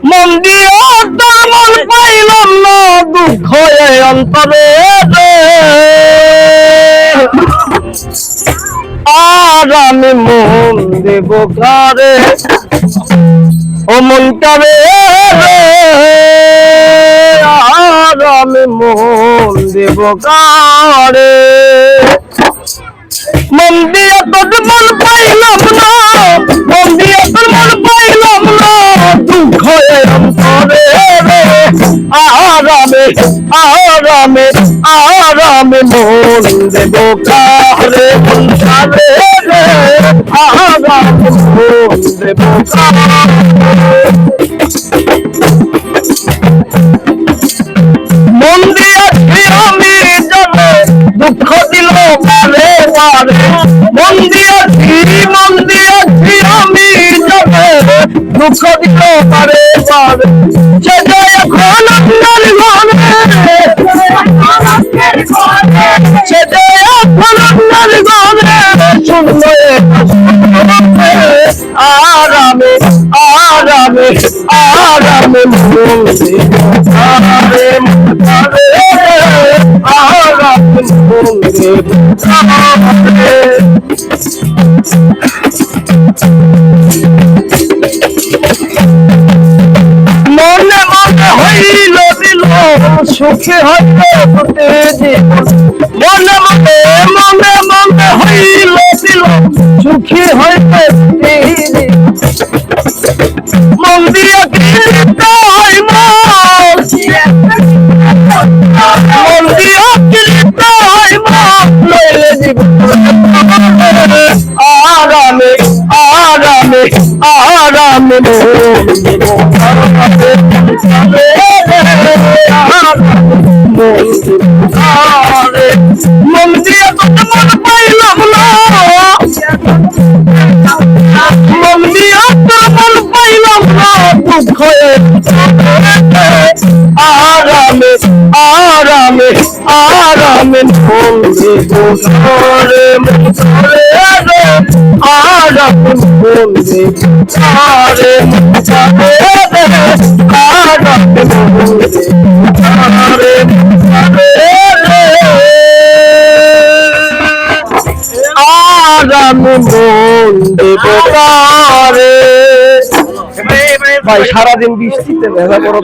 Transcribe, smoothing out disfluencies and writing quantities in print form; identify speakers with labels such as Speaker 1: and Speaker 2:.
Speaker 1: মন দিয়া মন পাইলাম না দুঃখ অন্তরে আর আমি মন দেব কারে ও মনটারে আর আমি মন দেব কারে মন দিয়া তোর মন পাইলাম না মন দিয়া তোর মন পাইলাম না দুঃখ অন্তরে আরামে মন দেব কারে মনটারে আরামে মন দেব মন দিয়াছি আমি জানে দুঃখ দিল বারে বারে মন দিয়াছি আমি জানে দুঃখ দিল বারে বারে সে যায় এখন আপনার ঘরে সে যায় এখন আপনার ঘরে শুনলো আরামে মন দেব কারে আরামে মন দেব কারে মনে মনে হইল দিল সুখে হইতে হতে জীবন মনে মনে হইল দিল সুখে হইতে মন দিয়া কিনতে হয় মন দিয়া কিনতে হয় মন লইলে জীবন আরামে মন মন দিয়া তোর মন পাইলাম না মন দিয়া তোর মন পাইলাম না দুঃখ আরামে মন দেব কারে আরামে মন দেব কারে আরামে মন দেব কারে আরামে মন দেব কারে ভাই সারাদিন বৃষ্টিতে ভেজা বড়